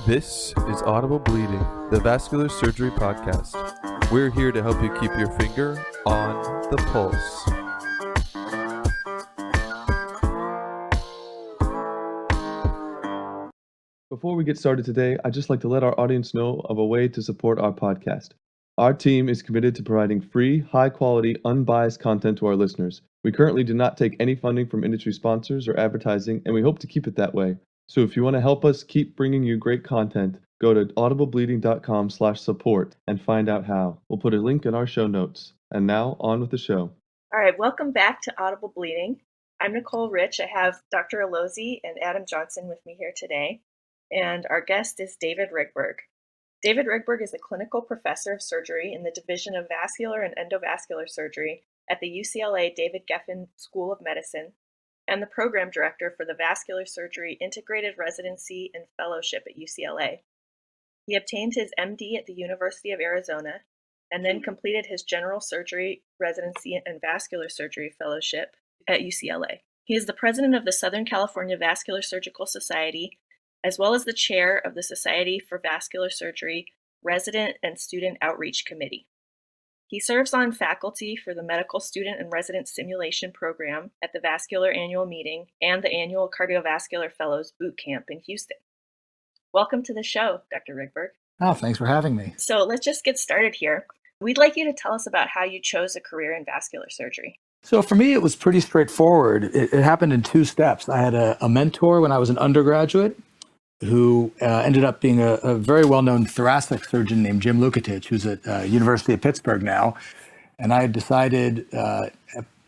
This is Audible Bleeding, the Vascular Surgery Podcast. We're here to help you keep your finger on the pulse. Before we get started today, I'd just like to let our audience know of a way to support our podcast. Our team is committed to providing free, high-quality, unbiased content to our listeners. We currently do not take any funding from industry sponsors or advertising, and we hope to keep it that way. So if you want to help us keep bringing you great content, go to audiblebleeding.com/support and find out how. We'll put a link in our show notes. And now, on with the show. All right, welcome back to Audible Bleeding. I'm Nicole Rich. I have Dr. Alozzi and Adam Johnson with me here today. And our guest is David Rigberg. David Rigberg is a clinical professor of surgery in the Division of Vascular and Endovascular Surgery at the UCLA David Geffen School of Medicine and the program director for the Vascular Surgery Integrated Residency and Fellowship at UCLA. He obtained his MD at the University of Arizona and then completed his General Surgery Residency and Vascular Surgery Fellowship at UCLA. He is the president of the Southern California Vascular Surgical Society, as well as the chair of the Society for Vascular Surgery Resident and Student Outreach Committee. He serves on faculty for the Medical Student and Resident Simulation Program at the Vascular Annual Meeting and the annual Cardiovascular Fellows Boot Camp in Houston. Welcome to the show, Dr. Rigberg. Oh, thanks for having me. So let's just get started here. We'd like you to tell us about how you chose a career in vascular surgery. So for me, it was pretty straightforward. It happened in two steps. I had a mentor when I was an undergraduate who ended up being a very well-known thoracic surgeon named Jim Lukatich, who's at University of Pittsburgh now. And I had decided,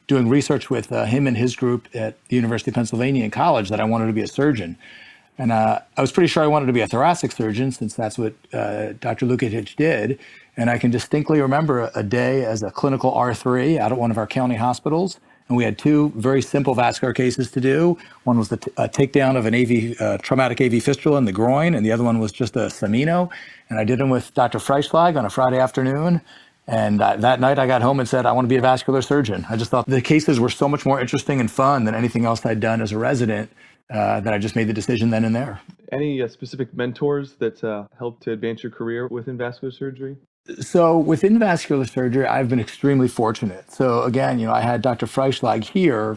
doing research with him and his group at the University of Pennsylvania in college, that I wanted to be a surgeon. And I was pretty sure I wanted to be a thoracic surgeon, since that's what Dr. Lukatich did. And I can distinctly remember a day as a clinical R3 out at one of our county hospitals. And we had two very simple vascular cases to do. One was the takedown of an traumatic AV fistula in the groin, and the other one was just a semino. And I did them with Dr. Freischlag on a Friday afternoon. And that night I got home and said, I want to be a vascular surgeon. I just thought the cases were so much more interesting and fun than anything else I'd done as a resident that I just made the decision then and there. Any specific mentors that helped to advance your career within vascular surgery? So within vascular surgery, I've been extremely fortunate. So again, I had Dr. Freischlag here.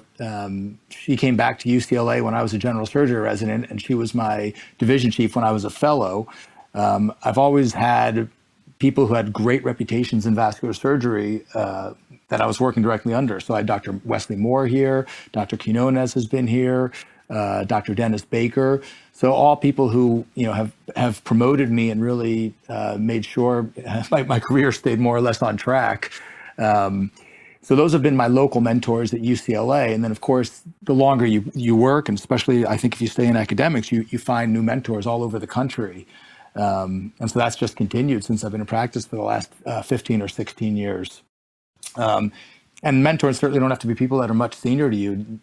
She came back to UCLA when I was a general surgery resident, and she was my division chief when I was a fellow. I've always had people who had great reputations in vascular surgery that I was working directly under. So I had Dr. Wesley Moore here, Dr. Quinones has been here, Dr. Dennis Baker. So all people who have promoted me and really made sure my career stayed more or less on track. So those have been my local mentors at UCLA. And then, of course, the longer you work, and especially I think if you stay in academics, you find new mentors all over the country. And so that's just continued since I've been in practice for the last 15 or 16 years. And mentors certainly don't have to be people that are much senior to you.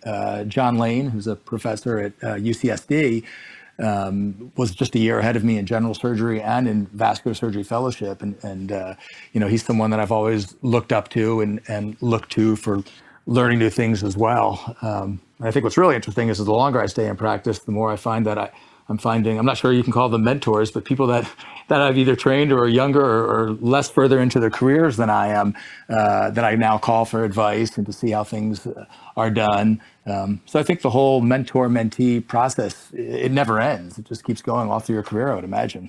John Lane, who's a professor at UCSD, was just a year ahead of me in general surgery and in vascular surgery fellowship. And he's someone that I've always looked up to and looked to for learning new things as well. And I think what's really interesting is the longer I stay in practice, the more I find that I'm not sure you can call them mentors, but people that I've either trained or are younger or less further into their careers than I am, that I now call for advice and to see how things are done. So I think the whole mentor-mentee process, it never ends. It just keeps going all through your career, I would imagine.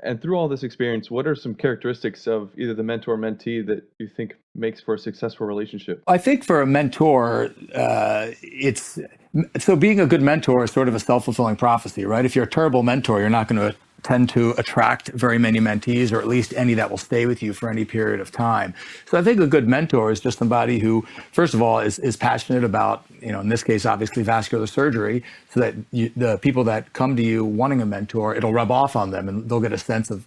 And through all this experience, what are some characteristics of either the mentor-mentee that you think makes for a successful relationship? I think for a mentor, so being a good mentor is sort of a self-fulfilling prophecy, right? If you're a terrible mentor, you're not going to tend to attract very many mentees, or at least any that will stay with you for any period of time. So I think a good mentor is just somebody who, first of all, is passionate about, in this case, obviously vascular surgery, so that the people that come to you wanting a mentor, it'll rub off on them and they'll get a sense of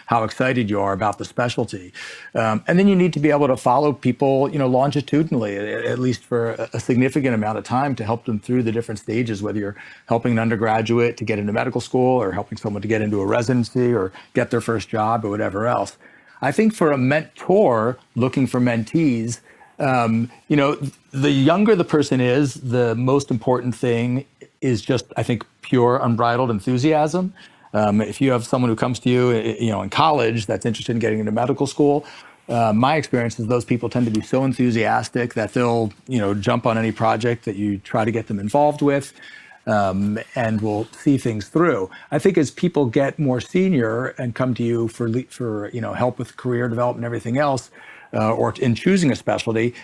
how excited you are about the specialty. And then you need to be able to follow people, longitudinally, at least for a significant amount of time, to help them through the different stages, whether you're helping an undergraduate to get into medical school or helping someone to get into a residency or get their first job or whatever else. I think for a mentor looking for mentees, the younger the person is, the most important thing is just, I think, pure unbridled enthusiasm. If you have someone who comes to you, in college that's interested in getting into medical school, my experience is those people tend to be so enthusiastic that they'll, jump on any project that you try to get them involved with, and will see things through. I think as people get more senior and come to you for help with career development and everything else, or in choosing a specialty,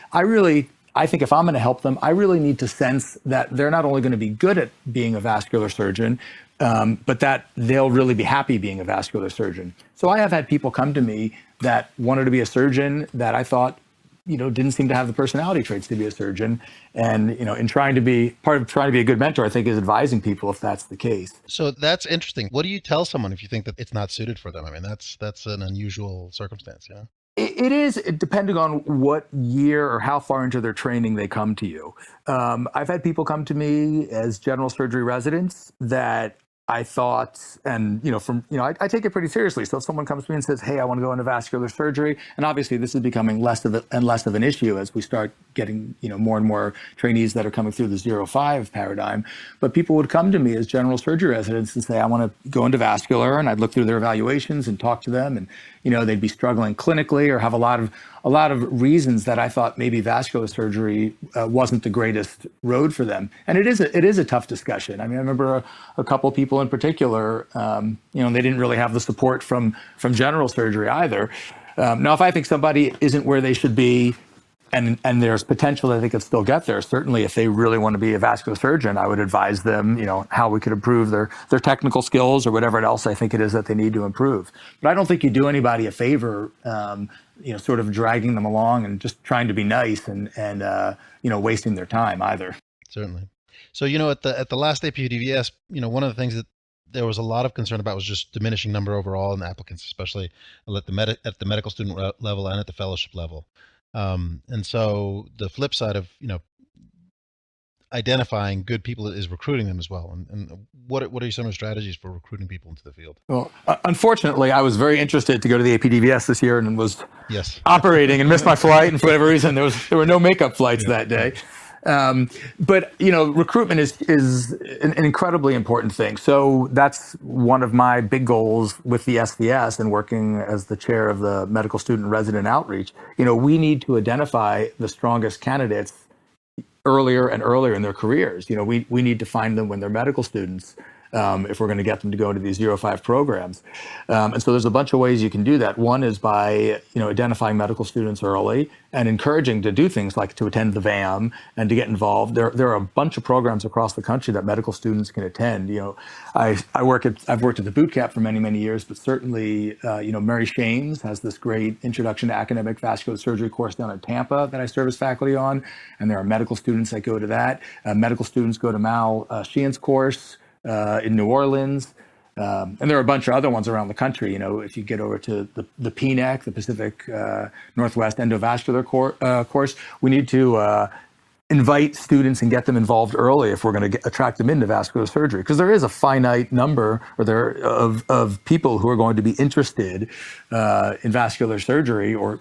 I think if I'm going to help them, I really need to sense that they're not only going to be good at being a vascular surgeon, but that they'll really be happy being a vascular surgeon. So I have had people come to me that wanted to be a surgeon that I thought, didn't seem to have the personality traits to be a surgeon. And, in trying to be a good mentor, I think is advising people if that's the case. So that's interesting. What do you tell someone if you think that it's not suited for them? I mean, that's an unusual circumstance, yeah? It is, depending on what year or how far into their training they come to you. I've had people come to me as general surgery residents that I thought, and I take it pretty seriously. So if someone comes to me and says, "Hey, I want to go into vascular surgery," and obviously this is becoming less of an issue as we start getting more and more trainees that are coming through the 0-5 paradigm. But people would come to me as general surgery residents and say, "I want to go into vascular," and I'd look through their evaluations and talk to them, and they'd be struggling clinically or have a lot of reasons that I thought maybe vascular surgery wasn't the greatest road for them. And it is a tough discussion. I mean, I remember a couple of people in particular, they didn't really have the support from general surgery either. Now, if I think somebody isn't where they should be, and there's potential that they could still get there, certainly if they really want to be a vascular surgeon, I would advise them, how we could improve their technical skills or whatever else I think it is that they need to improve. But I don't think you do anybody a favor, sort of dragging them along and just trying to be nice and wasting their time either. Certainly. So, at the last APDVS, one of the things that there was a lot of concern about was just diminishing number overall in the applicants, especially at the medical student level and at the fellowship level. And so the flip side of, identifying good people is recruiting them as well. And what are some of the strategies for recruiting people into the field? Well, unfortunately, I was very interested to go to the APDVS this year and was operating and missed my flight. And for whatever reason, there were no makeup flights that day. But recruitment is an incredibly important thing. So that's one of my big goals with the SVS and working as the chair of the medical student resident outreach. We need to identify the strongest candidates earlier and earlier in their careers. We need to find them when they're medical students. If we're going to get them to go into these 0-5 programs. And so there's a bunch of ways you can do that. One is by, identifying medical students early and encouraging to do things like to attend the VAM and to get involved. There are a bunch of programs across the country that medical students can attend. I've worked at the boot camp for many, many years, but certainly, Mary Shames has this great Introduction to Academic Vascular Surgery course down in Tampa that I serve as faculty on. And there are medical students that go to that. Medical students go to Mal Sheehan's course in New Orleans, and there are a bunch of other ones around the country. If you get over to the PNEC, the Pacific Northwest Endovascular course, we need to invite students and get them involved early if we're going to attract them into vascular surgery, because there is a finite number of people who are going to be interested in vascular surgery or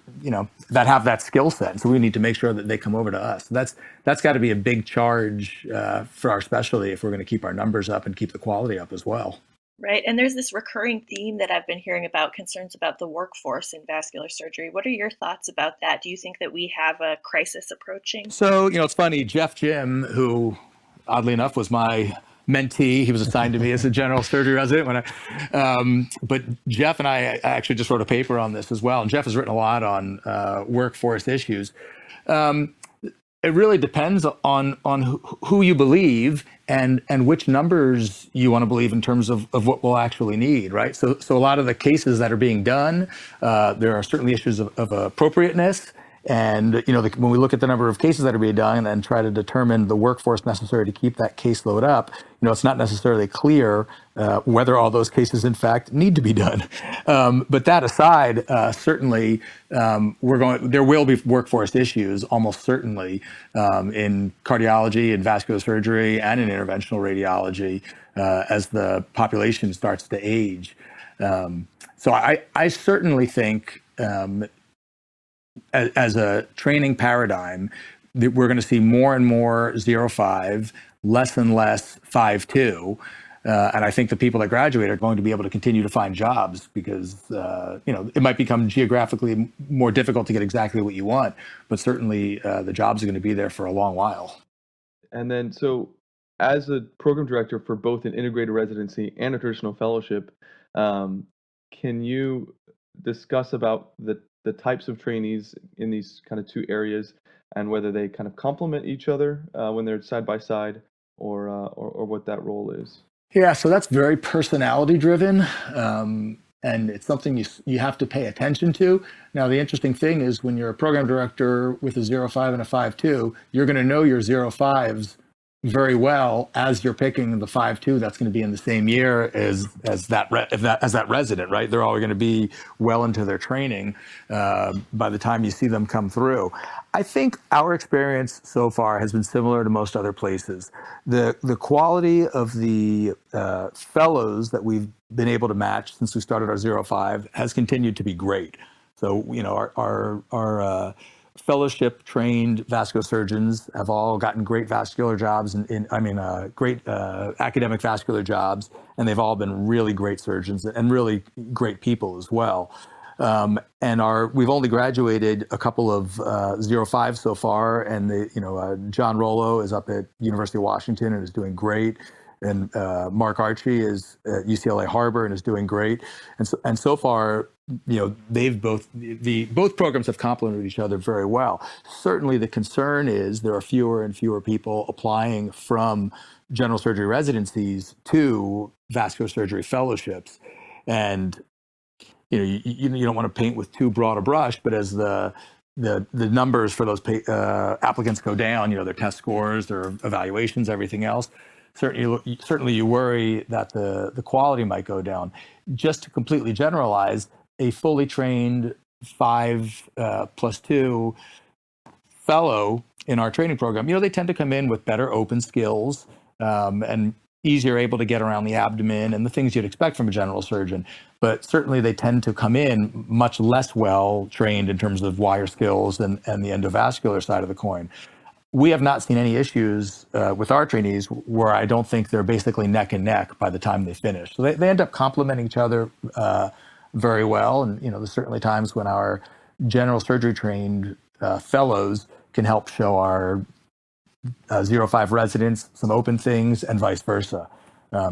that have that skill set. So we need to make sure that they come over to us. That's got to be a big charge for our specialty if we're going to keep our numbers up and keep the quality up as well. Right. And there's this recurring theme that I've been hearing about, concerns about the workforce in vascular surgery. What are your thoughts about that? Do you think that we have a crisis approaching? So, it's funny, Jeff Jim, who oddly enough was my mentee, he was assigned to me as a general surgery resident but Jeff and I actually just wrote a paper on this as well. And Jeff has written a lot on workforce issues. It really depends on who you believe and which numbers you want to believe in terms of what we'll actually need, right? So a lot of the cases that are being done, there are certainly issues of appropriateness. And, when we look at the number of cases that are being done and try to determine the workforce necessary to keep that caseload up, it's not necessarily clear whether all those cases, in fact, need to be done. But that aside, certainly there will be workforce issues, almost certainly, in cardiology and vascular surgery and in interventional radiology as the population starts to age. So I certainly think as a training paradigm, that we're going to see more and more 0-5, less and less 5-2. And I think the people that graduate are going to be able to continue to find jobs because, it might become geographically more difficult to get exactly what you want, but certainly the jobs are going to be there for a long while. And then, so as a program director for both an integrated residency and a traditional fellowship, can you discuss about the types of trainees in these kind of two areas and whether they kind of complement each other when they're side by side, or what that role is? Yeah, so that's very personality driven. And it's something you have to pay attention to. Now, the interesting thing is when you're a program director with a 05 and a 5.2, you're going to know your 05s very well as you're picking the 5.2 that's going to be in the same year as that resident, right? They're all going to be well into their training by the time you see them come through. I think our experience so far has been similar to most other places. The quality of the fellows that we've been able to match since we started our 05 has continued to be great. So, our fellowship trained vascular surgeons have all gotten great vascular jobs great academic vascular jobs, and they've all been really great surgeons and really great people as well. We've only graduated a couple of 05s so far, and John Rollo is up at University of Washington and is doing great. And Mark Archie is at UCLA Harbor and is doing great. And so far, they've both programs have complemented each other very well. Certainly, the concern is there are fewer and fewer people applying from general surgery residencies to vascular surgery fellowships, and you don't want to paint with too broad a brush, but as the numbers for those applicants go down, their test scores, their evaluations, everything else. Certainly you worry that the quality might go down. Just to completely generalize, a fully trained 5+2 fellow in our training program, they tend to come in with better open skills and easier able to get around the abdomen and the things you'd expect from a general surgeon. But certainly they tend to come in much less well trained in terms of wire skills and the endovascular side of the coin. We have not seen any issues with our trainees where I don't think they're basically neck and neck by the time they finish. So they end up complementing each other very well. And, there's certainly times when our general surgery trained fellows can help show our 05 residents some open things and vice versa.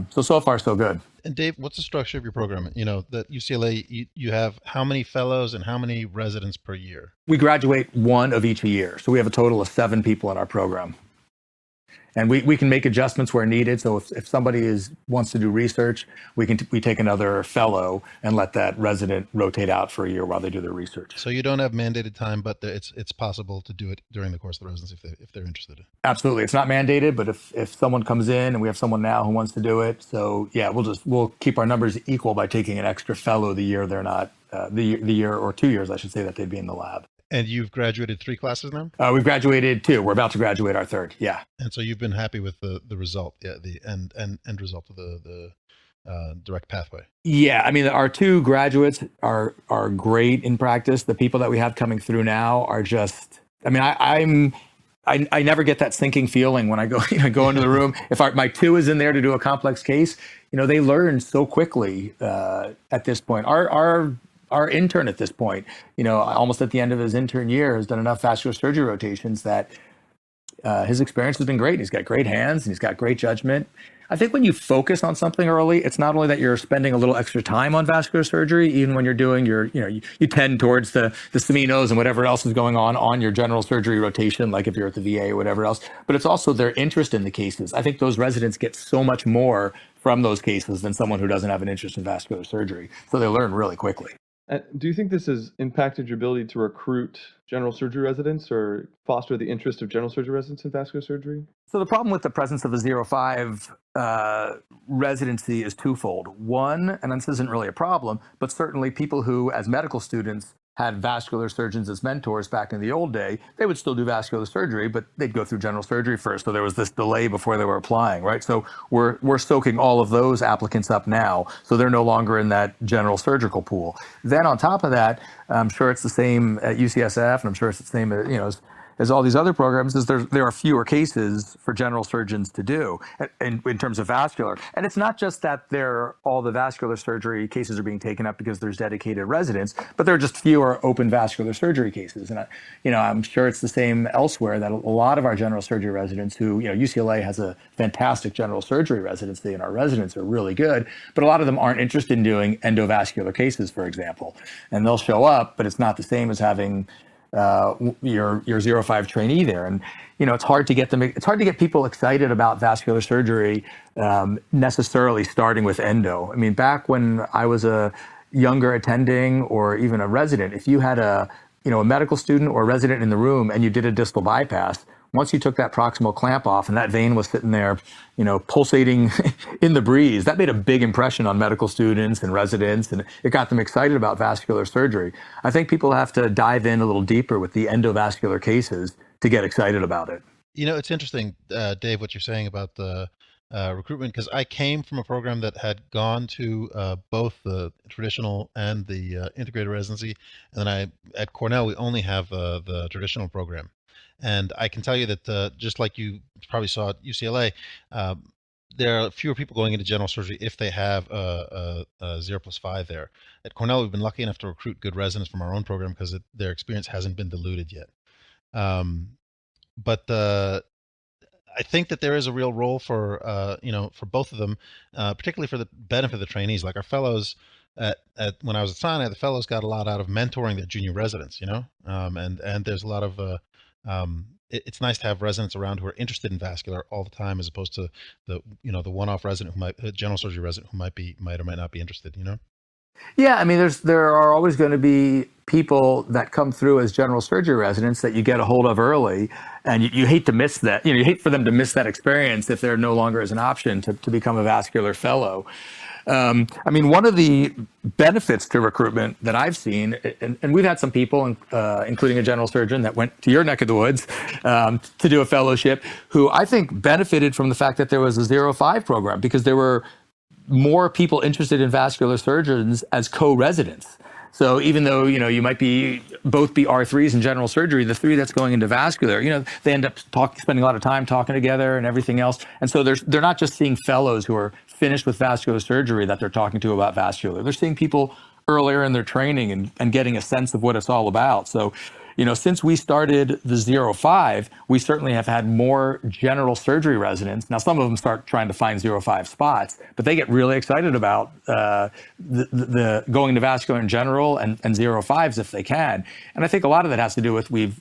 So far, so good. And Dave, what's the structure of your program? That UCLA, you have how many fellows and how many residents per year? We graduate one of each a year. So we have a total of 7 people in our program. And we can make adjustments where needed. So if somebody wants to do research, we take another fellow and let that resident rotate out for a year while they do their research. So you don't have mandated time, but it's possible to do it during the course of the residency if they're interested. Absolutely, it's not mandated, but if someone comes in, and we have someone now who wants to do it, so yeah, we'll keep our numbers equal by taking an extra fellow the year they're not the year or 2 years, I should say, that they'd be in the lab. And you've graduated 3 classes now? We've graduated 2. We're about to graduate our 3rd. Yeah. And so you've been happy with the result, the end result of the direct pathway. Yeah, our 2 graduates are great in practice. The people that we have coming through now are just. I never get that sinking feeling when I go into the room. If my 2 is in there to do a complex case, they learn so quickly at this point. Our intern at this point, almost at the end of his intern year, has done enough vascular surgery rotations that his experience has been great. He's got great hands and he's got great judgment. I think when you focus on something early, it's not only that you're spending a little extra time on vascular surgery, even when you're doing you tend towards the seminos and whatever else is going on your general surgery rotation, like if you're at the VA or whatever else, but it's also their interest in the cases. I think those residents get so much more from those cases than someone who doesn't have an interest in vascular surgery. So they learn really quickly. Do you think this has impacted your ability to recruit general surgery residents or foster the interest of general surgery residents in vascular surgery? So the problem with the presence of a 05 residency is twofold. One, and this isn't really a problem, but certainly people who, as medical students, had vascular surgeons as mentors back in the old day, they would still do vascular surgery, but they'd go through general surgery first. So there was this delay before they were applying, right? So we're soaking all of those applicants up now. So they're no longer in that general surgical pool. Then on top of that, I'm sure it's the same at UCSF, and I'm sure it's the same as all these other programs is there are fewer cases for general surgeons to do in terms of vascular. And it's not just that all the vascular surgery cases are being taken up because there's dedicated residents, but there are just fewer open vascular surgery cases. And I'm sure it's the same elsewhere, that a lot of our general surgery residents who, UCLA has a fantastic general surgery residency and our residents are really good, but a lot of them aren't interested in doing endovascular cases, for example. And they'll show up, but it's not the same as having your 05 trainee there. And it's hard to get people excited about vascular surgery necessarily starting with endo. I mean, back when I was a younger attending or even a resident, if you had a medical student or a resident in the room and you did a distal bypass, once you took that proximal clamp off and that vein was sitting there, pulsating in the breeze, that made a big impression on medical students and residents, and it got them excited about vascular surgery. I think people have to dive in a little deeper with the endovascular cases to get excited about it. It's interesting, Dave, what you're saying about the recruitment, because I came from a program that had gone to both the traditional and the integrated residency, and then at Cornell we only have the traditional program. And I can tell you that just like you probably saw at UCLA, there are fewer people going into general surgery if they have a 0+5 there. At Cornell, we've been lucky enough to recruit good residents from our own program because their experience hasn't been diluted yet. But I think that there is a real role for for both of them, particularly for the benefit of the trainees. Like our fellows, when I was at Sinai, the fellows got a lot out of mentoring their junior residents. And there's a lot of it's nice to have residents around who are interested in vascular all the time, as opposed to the one-off resident general surgery resident who might or might not be interested. Yeah, I mean, there are always going to be people that come through as general surgery residents that you get a hold of early, and you hate to miss that. You hate for them to miss that experience if there no longer is an option to become a vascular fellow. I mean, one of the benefits to recruitment that I've seen, and we've had some people, including a general surgeon that went to your neck of the woods to do a fellowship, who I think benefited from the fact that there was a 05 program, because there were more people interested in vascular surgeons as co-residents. So even though, you might both be R3s in general surgery, the three that's going into vascular, they end up spending a lot of time talking together and everything else. And so they're not just seeing fellows who are finished with vascular surgery that they're talking to about vascular. They're seeing people earlier in their training and getting a sense of what it's all about. So, since we started the 05, we certainly have had more general surgery residents. Now, some of them start trying to find 05 spots, but they get really excited about the going to vascular in general and 05s if they can. And I think a lot of that has to do with we've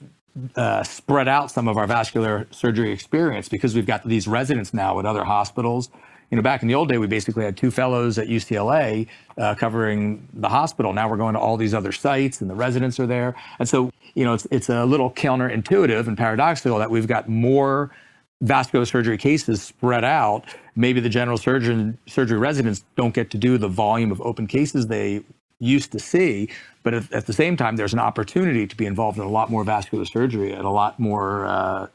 spread out some of our vascular surgery experience, because we've got these residents now at other hospitals. Back in the old day, we basically had 2 fellows at UCLA covering the hospital. Now we're going to all these other sites, and the residents are there. And so, it's a little counterintuitive and paradoxical that we've got more vascular surgery cases spread out. Maybe the general surgery residents don't get to do the volume of open cases they used to see, but at the same time, there's an opportunity to be involved in a lot more vascular surgery at a lot more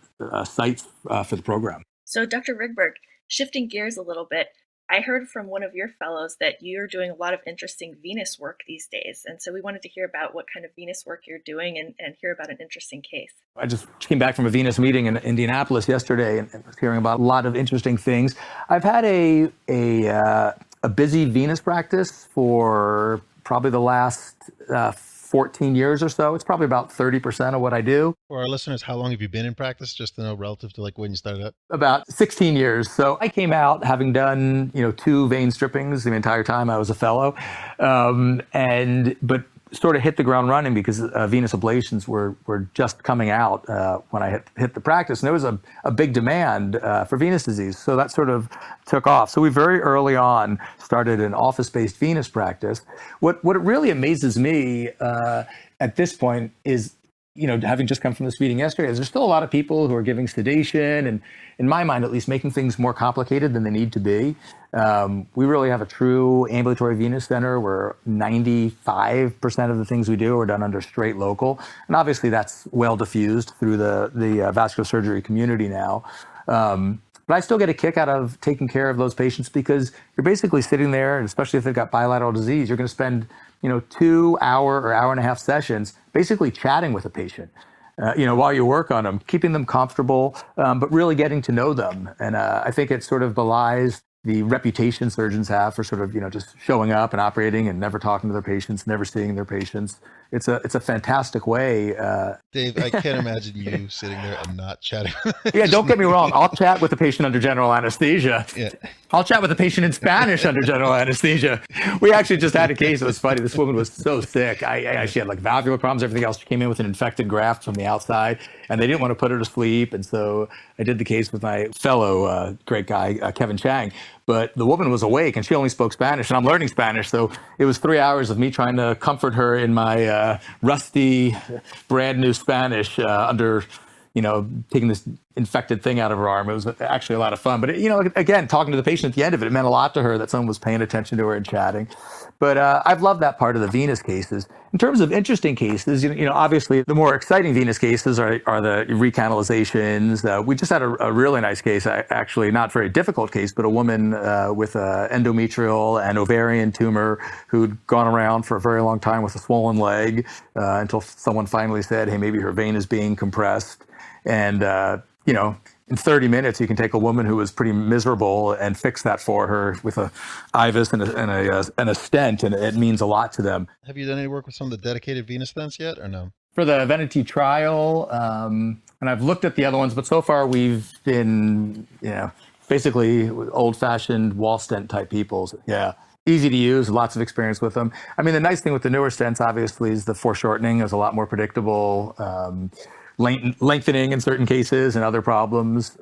sites for the program. So, Dr. Rigberg, shifting gears a little bit, I heard from one of your fellows that you're doing a lot of interesting venous work these days. And so we wanted to hear about what kind of venous work you're doing and hear about an interesting case. I just came back from a venous meeting in Indianapolis yesterday and was hearing about a lot of interesting things. I've had a busy venous practice for probably the last 14 years or so. It's probably about 30% of what I do. For our listeners, how long have you been in practice, just to know relative to like when you started up? About 16 years. So I came out having done, 2 vein strippings the entire time I was a fellow, but sort of hit the ground running because venous ablations were just coming out when I hit the practice. And there was a big demand for venous disease. So that sort of took off. So we very early on started an office-based venous practice. What really amazes me at this point is, having just come from this meeting yesterday, is there's still a lot of people who are giving sedation and, in my mind at least, making things more complicated than they need to be. We really have a true ambulatory venous center where 95% of the things we do are done under straight local. And obviously that's well diffused through the vascular surgery community now. But I still get a kick out of taking care of those patients, because you're basically sitting there, and especially if they've got bilateral disease, you're going to spend 2 hour or hour and a half sessions basically chatting with a patient. while you work on them, keeping them comfortable, but really getting to know them. And I think it sort of belies the reputation surgeons have for sort of, just showing up and operating and never talking to their patients, never seeing their patients. It's a fantastic way. Dave, I can't imagine you sitting there and not chatting. Yeah, don't get me wrong. I'll chat with the patient under general anesthesia. Yeah. I'll chat with the patient in Spanish under general anesthesia. We actually just had a case. It was funny. This woman was so sick. She had like valvular problems, everything else. She came in with an infected graft from the outside, and they didn't want to put her to sleep. And so I did the case with my fellow great guy, Kevin Chang. But the woman was awake, and she only spoke Spanish, and I'm learning Spanish. So it was 3 hours of me trying to comfort her in my rusty, brand new Spanish under, taking this infected thing out of her arm. It was actually a lot of fun. But, again, talking to the patient at the end of it, it meant a lot to her that someone was paying attention to her and chatting. But I've loved that part of the venous cases. In terms of interesting cases, obviously the more exciting venous cases are the recanalizations. We just had a really nice case, actually not very difficult case, but a woman with endometrial and ovarian tumor who'd gone around for a very long time with a swollen leg until someone finally said, hey, maybe her vein is being compressed. And, in 30 minutes, you can take a woman who was pretty miserable and fix that for her with a IVUS and a stent, and it means a lot to them. Have you done any work with some of the dedicated venous stents yet, or no? For the Venity trial, and I've looked at the other ones, but so far we've been, basically old-fashioned wall stent type people. Yeah. Easy to use, lots of experience with them. I mean, the nice thing with the newer stents, obviously, is the foreshortening is a lot more predictable. Lengthening in certain cases and other problems.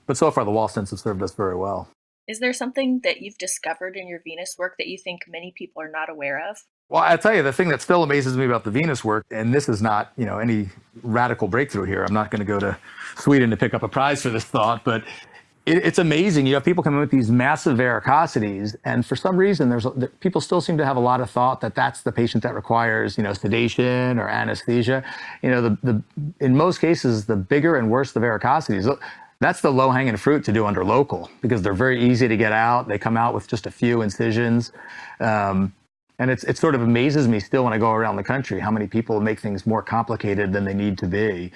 But so far, the wall stents have served us very well. Is there something that you've discovered in your venous work that you think many people are not aware of? Well, I'll tell you, the thing that still amazes me about the venous work, and this is not, any radical breakthrough here. I'm not going to go to Sweden to pick up a prize for this thought, but it's amazing. You have people coming with these massive varicosities, and for some reason, people still seem to have a lot of thought that that's the patient that requires, sedation or anesthesia. In most cases, the bigger and worse the varicosities, that's the low-hanging fruit to do under local because they're very easy to get out. They come out with just a few incisions. And it sort of amazes me still when I go around the country how many people make things more complicated than they need to be.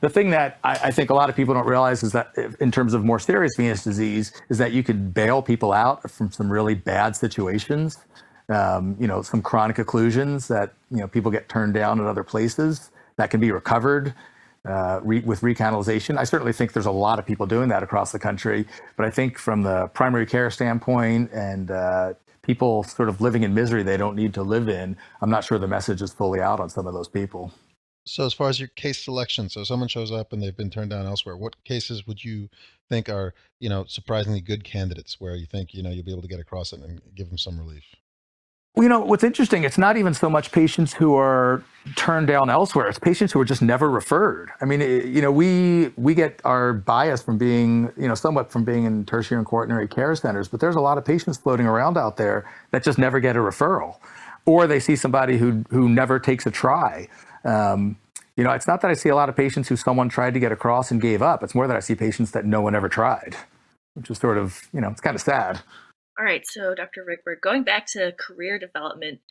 The thing that I think a lot of people don't realize is that in terms of more serious venous disease is that you could bail people out from some really bad situations, some chronic occlusions that, people get turned down in other places that can be recovered with recanalization. I certainly think there's a lot of people doing that across the country, but I think from the primary care standpoint and people sort of living in misery they don't need to live in, I'm not sure the message is fully out on some of those people. So as far as your case selection, so someone shows up and they've been turned down elsewhere, what cases would you think are, surprisingly good candidates where you think, you'll be able to get across it and give them some relief? Well, what's interesting, it's not even so much patients who are turned down elsewhere. It's patients who are just never referred. I mean, we get our bias from being, somewhat from being in tertiary and quaternary care centers, but there's a lot of patients floating around out there that just never get a referral, or they see somebody who never takes a try. It's not that I see a lot of patients who someone tried to get across and gave up. It's more that I see patients that no one ever tried, which is sort of, it's kind of sad. All right. So Dr. Rigberg, going back to career development,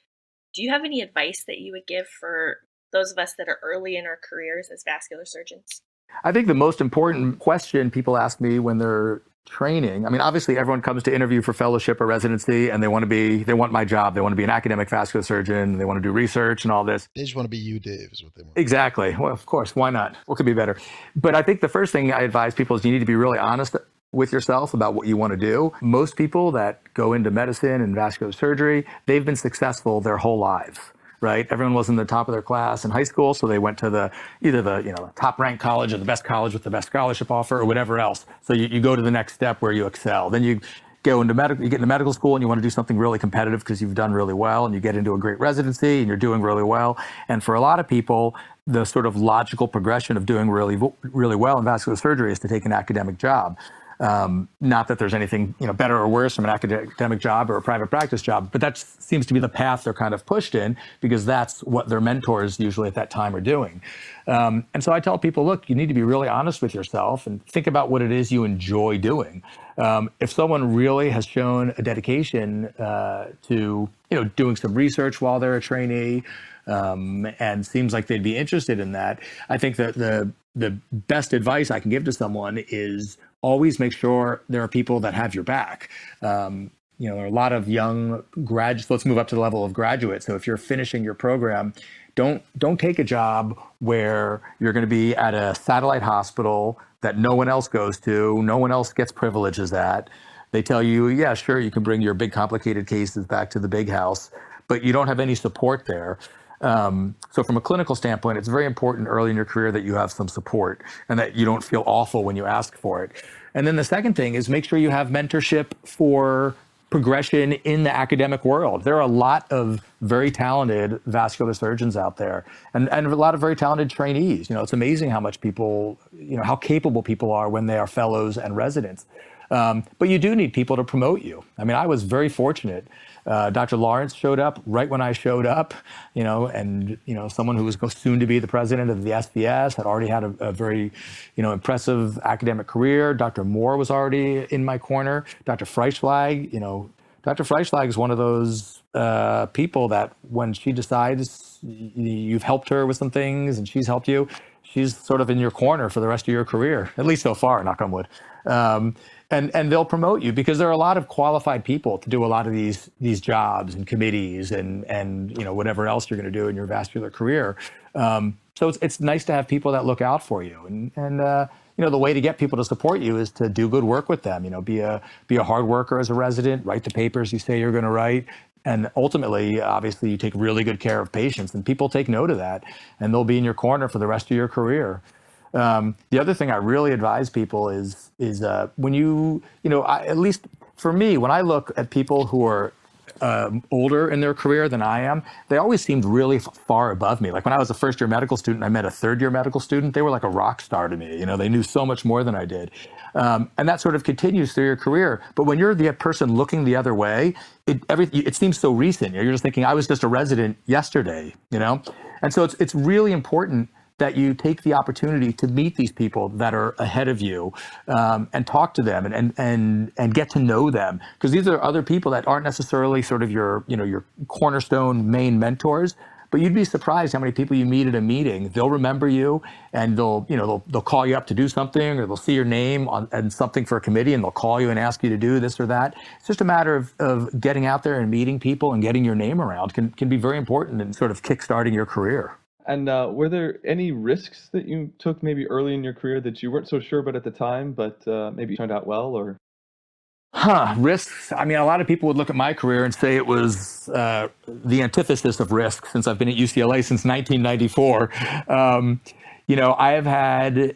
do you have any advice that you would give for those of us that are early in our careers as vascular surgeons? I think the most important question people ask me when they're training, I mean, obviously everyone comes to interview for fellowship or residency and they want my job. They want to be an academic vascular surgeon. They want to do research and all this. They just want to be you, Dave, is what they want. Exactly. Well, of course, why not? What could be better? But I think the first thing I advise people is you need to be really honest with yourself about what you want to do. Most people that go into medicine and vascular surgery, they've been successful their whole lives. Right? Everyone was in the top of their class in high school, so they went to either the top ranked college or the best college with the best scholarship offer or whatever else. So you go to the next step where you excel. Then you get into medical school and you want to do something really competitive because you've done really well, and you get into a great residency and you're doing really well. And for a lot of people, the sort of logical progression of doing really well in vascular surgery is to take an academic job. Not that there's anything better or worse from an academic job or a private practice job, but that seems to be the path they're kind of pushed in because that's what their mentors usually at that time are doing. And so I tell people, look, you need to be really honest with yourself and think about what it is you enjoy doing. If someone really has shown a dedication to doing some research while they're a trainee, and seems like they'd be interested in that. I think that the best advice I can give to someone is always make sure there are people that have your back. There are a lot of young graduates. Let's move up to the level of graduate. So if you're finishing your program, don't take a job where you're going to be at a satellite hospital that no one else goes to, no one else gets privileges at. They tell you, yeah, sure, you can bring your big complicated cases back to the big house, but you don't have any support there. So from a clinical standpoint, it's very important early in your career that you have some support and that you don't feel awful when you ask for it. And then the second thing is make sure you have mentorship for progression in the academic world. There are a lot of very talented vascular surgeons out there and a lot of very talented trainees. It's amazing how much people, how capable people are when they are fellows and residents. But you do need people to promote you. I mean, I was very fortunate. Dr. Lawrence showed up right when I showed up, and someone who was soon to be the president of the SVS had already had a very, impressive academic career. Dr. Moore was already in my corner. Dr. Freischlag, Dr. Freischlag is one of those people that when she decides you've helped her with some things and she's helped you, she's sort of in your corner for the rest of your career, at least so far, knock on wood. And they'll promote you because there are a lot of qualified people to do a lot of these jobs and committees and whatever else you're going to do in your vascular career. So it's nice to have people that look out for you. And the way to get people to support you is to do good work with them. Be a hard worker as a resident, write the papers you say you're going to write. And ultimately, obviously, you take really good care of patients, and people take note of that, and they'll be in your corner for the rest of your career. The other thing I really advise people is when at least for me, when I look at people who are older in their career than I am, they always seemed really far above me. Like when I was a first-year medical student, I met a third-year medical student. They were like a rock star to me. They knew so much more than I did. And that sort of continues through your career. But when you're the person looking the other way, it seems so recent. You're just thinking, I was just a resident yesterday, And so it's really important that you take the opportunity to meet these people that are ahead of you and talk to them and get to know them. Because these are other people that aren't necessarily sort of your cornerstone main mentors, but you'd be surprised how many people you meet at a meeting. They'll remember you and they'll call you up to do something, or they'll see your name on something for a committee and they'll call you and ask you to do this or that. It's just a matter of getting out there and meeting people and getting your name around can be very important in sort of kickstarting your career. And were there any risks that you took maybe early in your career that you weren't so sure about at the time, but maybe turned out well? Or risks. I mean, a lot of people would look at my career and say it was the antithesis of risk, since I've been at UCLA since 1994. I have had.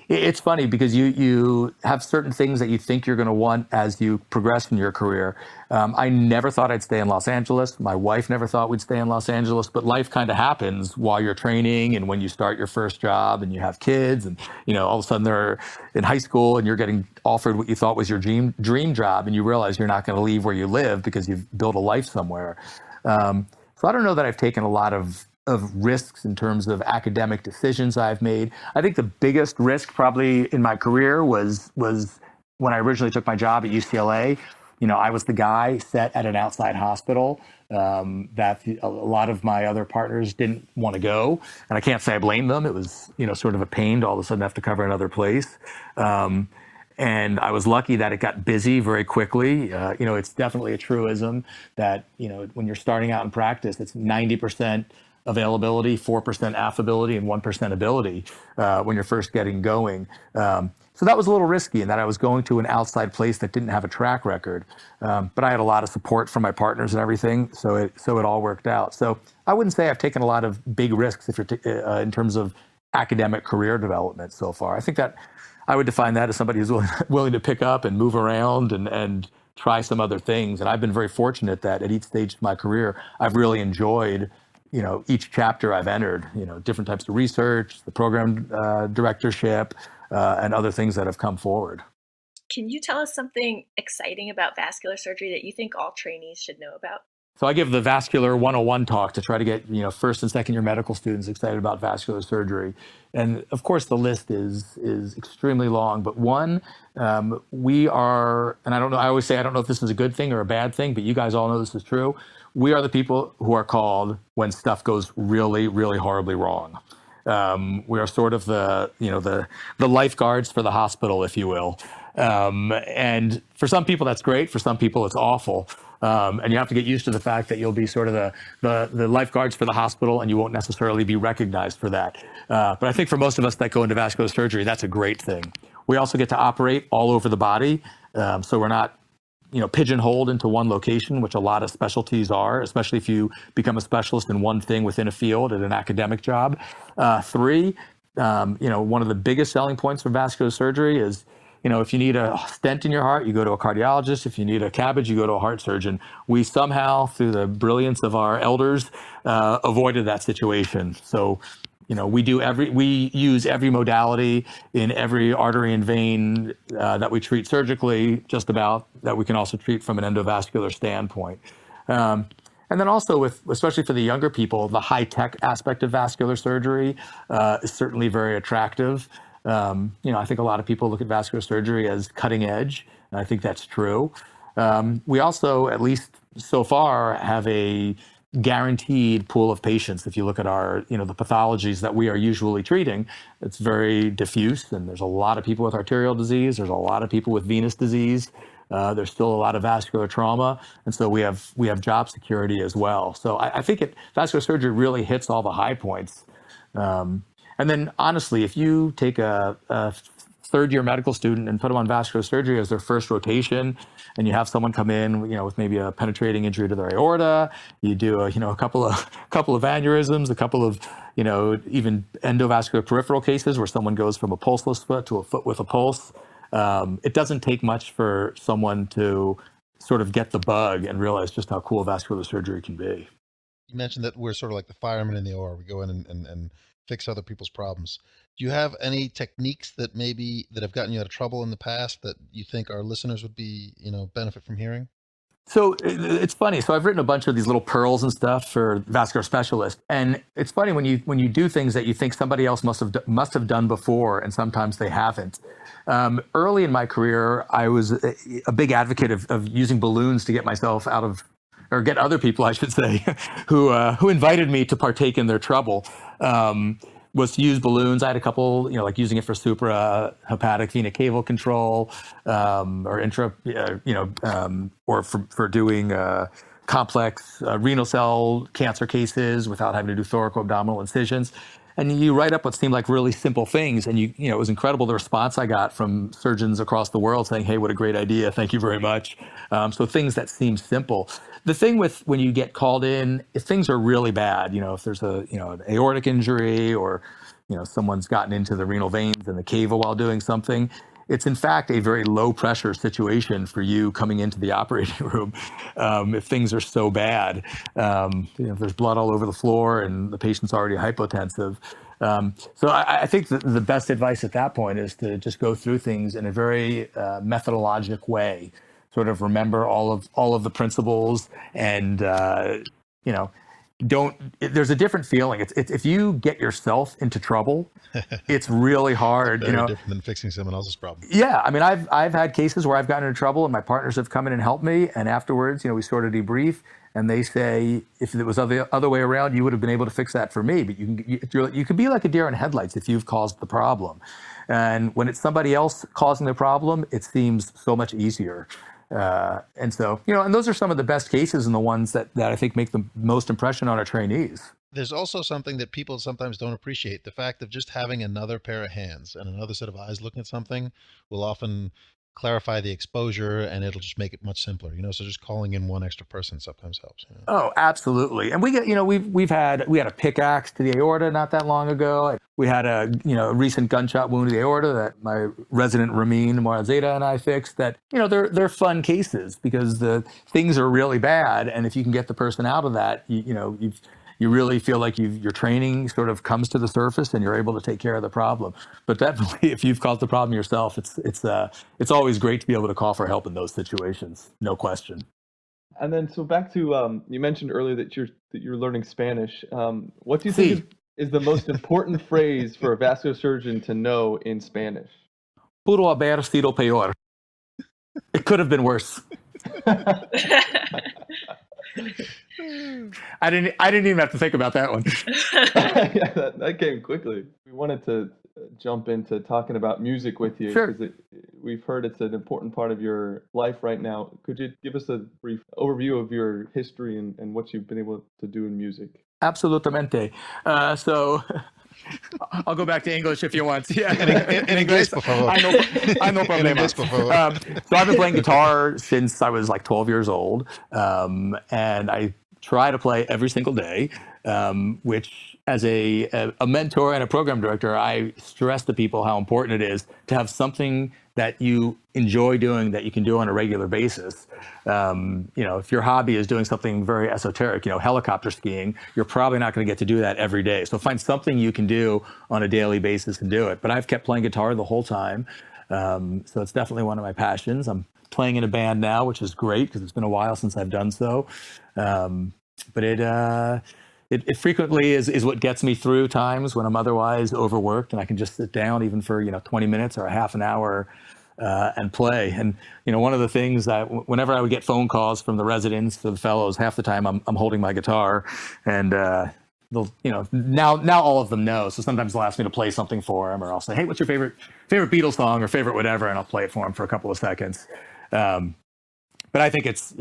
It's funny because you have certain things that you think you're going to want as you progress in your career. I never thought I'd stay in Los Angeles. My wife never thought we'd stay in Los Angeles, but life kind of happens while you're training and when you start your first job and you have kids and, all of a sudden they're in high school and you're getting offered what you thought was your dream job and you realize you're not going to leave where you live because you've built a life somewhere. So I don't know that I've taken a lot of risks in terms of academic decisions I've made. I think the biggest risk probably in my career was when I originally took my job at UCLA. I was the guy set at an outside hospital that a lot of my other partners didn't want to go. And I can't say I blame them. It was, sort of a pain to all of a sudden have to cover another place. And I was lucky that it got busy very quickly. It's definitely a truism that, when you're starting out in practice, it's 90% availability, 4% affability, and 1% ability when you're first getting going. So that was a little risky in that I was going to an outside place that didn't have a track record. But I had a lot of support from my partners and everything, so it all worked out. So I wouldn't say I've taken a lot of big risks in terms of academic career development so far. I think that I would define that as somebody who's willing to pick up and move around and try some other things. And I've been very fortunate that at each stage of my career, I've really enjoyed each chapter I've entered, different types of research, the program directorship, and other things that have come forward. Can you tell us something exciting about vascular surgery that you think all trainees should know about? So I give the Vascular 101 talk to try to get, first and second year medical students excited about vascular surgery. And of course, the list is extremely long. But one, we are, and I don't know, I always say, I don't know if this is a good thing or a bad thing, but you guys all know this is true. We are the people who are called when stuff goes really, really horribly wrong. We are sort of the lifeguards for the hospital, if you will. And for some people, that's great. For some people, it's awful. And you have to get used to the fact that you'll be sort of the lifeguards for the hospital, and you won't necessarily be recognized for that. But I think for most of us that go into vascular surgery, that's a great thing. We also get to operate all over the body. So we're not pigeonholed into one location, which a lot of specialties are, especially if you become a specialist in one thing within a field at an academic job. Three, one of the biggest selling points for vascular surgery is, if you need a stent in your heart, you go to a cardiologist. If you need a CABG, you go to a heart surgeon. We somehow, through the brilliance of our elders, avoided that situation. So, we use every modality in every artery and vein that we treat surgically, just about, that we can also treat from an endovascular standpoint. And then also especially for the younger people, the high-tech aspect of vascular surgery is certainly very attractive. I think a lot of people look at vascular surgery as cutting edge, and I think that's true. We also, at least so far, have a guaranteed pool of patients. If you look at our, the pathologies that we are usually treating, it's very diffuse, and there's a lot of people with arterial disease. There's a lot of people with venous disease. There's still a lot of vascular trauma, and so we have job security as well. So I think vascular surgery really hits all the high points. And then, honestly, if you take a third-year medical student and put them on vascular surgery as their first rotation, and you have someone come in, with maybe a penetrating injury to their aorta, you do a couple of aneurysms, a couple of even endovascular peripheral cases where someone goes from a pulseless foot to a foot with a pulse. It doesn't take much for someone to sort of get the bug and realize just how cool vascular surgery can be. You mentioned that we're sort of like the firemen in the OR. We go in and fix other people's problems. Do you have any techniques that have gotten you out of trouble in the past that you think our listeners would be, benefit from hearing? So it's funny. So I've written a bunch of these little pearls and stuff for vascular specialists, and it's funny when you do things that you think somebody else must have done before, and sometimes they haven't. Early in my career, I was a big advocate of using balloons to get myself out of, or get other people, I should say, who invited me to partake in their trouble. Was to use balloons. I had a couple, like using it for suprahepatic vena cava control, or or for doing complex renal cell cancer cases without having to do thoracoabdominal incisions. And you write up what seemed like really simple things, and it was incredible the response I got from surgeons across the world saying, "Hey, what a great idea! Thank you very much." So things that seem simple. The thing with when you get called in, if things are really bad, if there's an aortic injury, or someone's gotten into the renal veins and the cava while doing something, it's in fact a very low pressure situation for you coming into the operating room. If things are so bad, if there's blood all over the floor and the patient's already hypotensive. So I think the best advice at that point is to just go through things in a very methodologic way. Sort of remember all of the principles, and there's a different feeling. It's if you get yourself into trouble, it's really hard. Very different than fixing someone else's problem. Yeah, I mean, I've had cases where I've gotten into trouble, and my partners have come in and helped me, and afterwards, we sort of debrief, and they say, if it was the other way around, you would have been able to fix that for me. But you can be like a deer in headlights if you've caused the problem, and when it's somebody else causing the problem, it seems so much easier. And so, and those are some of the best cases and the ones that I think make the most impression on our trainees. There's also something that people sometimes don't appreciate. The fact of just having another pair of hands and another set of eyes looking at something will often clarify the exposure, and it'll just make it much simpler, so just calling in one extra person sometimes helps. Oh, absolutely. And we get, we had a pickaxe to the aorta not that long ago. We had a recent gunshot wound to the aorta that my resident Ramin Morazeda and I fixed. That they're fun cases because the things are really bad, and if you can get the person out of that, you really feel like your training sort of comes to the surface and you're able to take care of the problem. But definitely, if you've caused the problem yourself, it's always great to be able to call for help in those situations. No question. And then, so back to you mentioned earlier that you're learning Spanish. What do you think is the most important phrase for a vascular surgeon to know in Spanish? Pudo haber sido peor. It could have been worse. I didn't even have to think about that one. Yeah, that came quickly. We wanted to jump into talking about music with you Sure. because we've heard it's an important part of your life right now. Could you give us a brief overview of your history and what you've been able to do in music? Absolutamente. So I'll go back to English if you want. Yeah. En inglés, por favor. I know En inglés, por favor. So I've been playing guitar since I was like 12 years old, and I try to play every single day, which as a mentor and a program director, I stress to people how important it is to have something that you enjoy doing that you can do on a regular basis. If your hobby is doing something very esoteric, helicopter skiing, you're probably not going to get to do that every day. So find something you can do on a daily basis and do it. But I've kept playing guitar the whole time. So it's definitely one of my passions. I'm playing in a band now, which is great because it's been a while since I've done so. But it frequently is what gets me through times when I'm otherwise overworked and I can just sit down even for 20 minutes or a half an hour and play. And one of the things that whenever I would get phone calls from the residents or the fellows, half the time I'm holding my guitar, and they'll now all of them know. So sometimes they'll ask me to play something for them, or I'll say, hey, what's your favorite Beatles song or favorite whatever, and I'll play it for them for a couple of seconds. But I think it's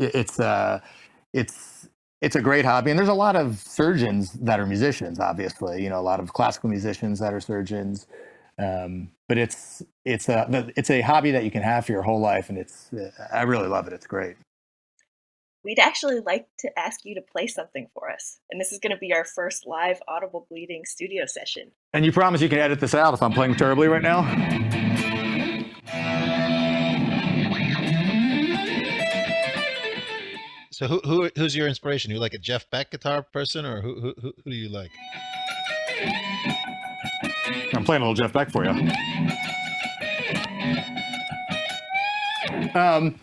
a great hobby, and there's a lot of surgeons that are musicians. Obviously, a lot of classical musicians that are surgeons. But it's a hobby that you can have for your whole life, and I really love it. It's great. We'd actually like to ask you to play something for us, and this is going to be our first live Audible Bleeding studio session. And you promise you can edit this out if I'm playing terribly right now? So who's your inspiration? You like a Jeff Beck guitar person, or who do you like? I'm playing a little Jeff Beck for you.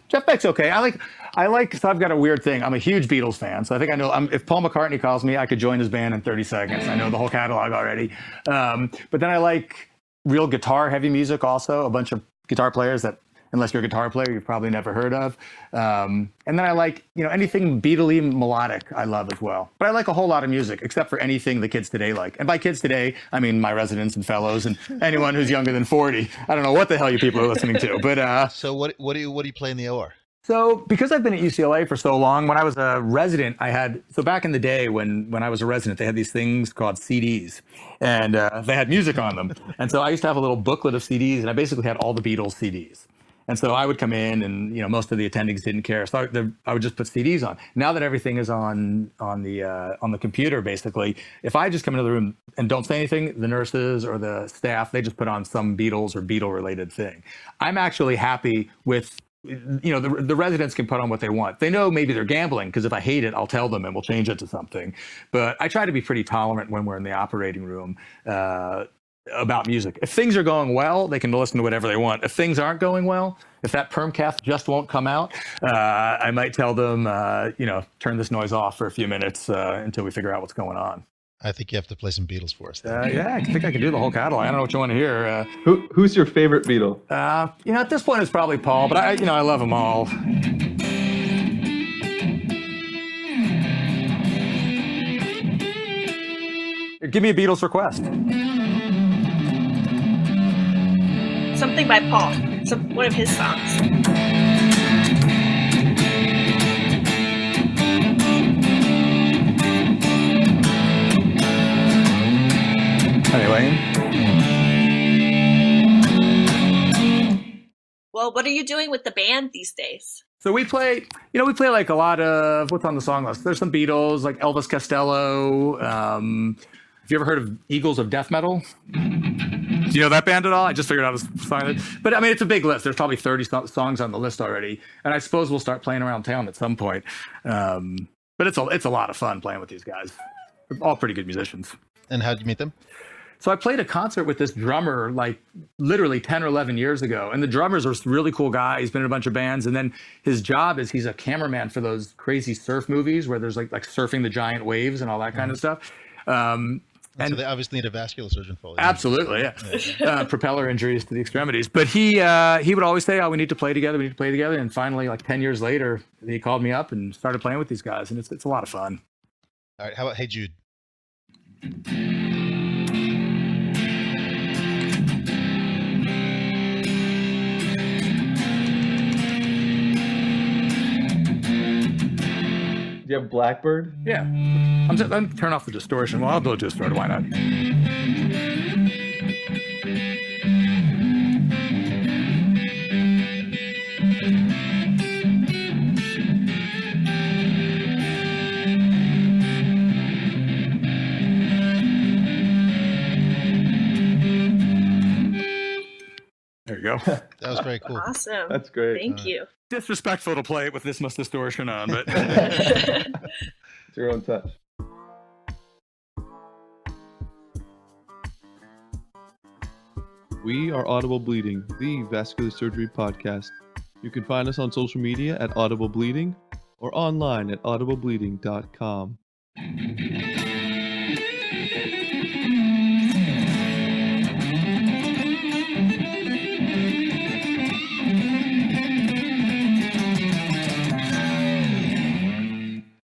Jeff Beck's okay. So I've got a weird thing. I'm a huge Beatles fan, so I think I know. If Paul McCartney calls me, I could join his band in 30 seconds. I know the whole catalog already. But then I like real guitar heavy music also. A bunch of guitar players that, unless you're a guitar player, you've probably never heard of. And then I like, anything Beatle-y melodic I love as well. But I like a whole lot of music, except for anything the kids today like. And by kids today, I mean my residents and fellows and anyone who's younger than 40. I don't know what the hell you people are listening to. But So what do you play in the OR? So because I've been at UCLA for so long, when I was a resident, back in the day when I was a resident, they had these things called CDs, and they had music on them. And so I used to have a little booklet of CDs, and I basically had all the Beatles CDs. And so I would come in, and most of the attendings didn't care, so I would just put CDs on. Now that everything is on the computer, basically, if I just come into the room and don't say anything, the nurses or the staff, they just put on some Beatles or Beatle related thing. I'm actually happy with. The residents can put on what they want. They know maybe they're gambling, because if I hate it, I'll tell them and we'll change it to something. But I try to be pretty tolerant when we're in the operating room about music. If things are going well, they can listen to whatever they want. If things aren't going well, if that perm cath just won't come out, I might tell them, turn this noise off for a few minutes until we figure out what's going on. I think you have to play some Beatles for us. Yeah, I think I can do the whole catalog. I don't know what you want to hear. Who's your favorite Beatle? At this point it's probably Paul, but I love them all. Give me a Beatles request. Something by Paul. One of his songs. Anyway. Well, what are you doing with the band these days? So we play like a lot of, what's on the song list? There's some Beatles, like Elvis Costello. Have you ever heard of Eagles of Death Metal? Do you know that band at all? I just figured out a song. But I mean, it's a big list. There's probably 30 songs on the list already. And I suppose we'll start playing around town at some point. But it's a lot of fun playing with these guys. They're all pretty good musicians. And how'd you meet them? So I played a concert with this drummer like literally 10 or 11 years ago. And the drummer's a really cool guy. He's been in a bunch of bands. And then his job is he's a cameraman for those crazy surf movies where there's like surfing the giant waves and all that kind of stuff. And so they obviously need a vascular surgeon for it. Absolutely, yeah. Propeller injuries to the extremities. But he would always say, "Oh, we need to play together. We need to play together." And finally, like 10 years later, he called me up and started playing with these guys, and it's a lot of fun. All right, how about Hey Jude? Do you have Blackbird? Yeah. I'm turn off the distortion. Well, I'll go just start. Why not? There you go. That was very cool. Awesome. That's great. Thank you. Disrespectful to play it with this much distortion on, but It's your own touch. We are Audible Bleeding, the vascular surgery podcast. You can find us on social media at Audible Bleeding or online at audiblebleeding.com.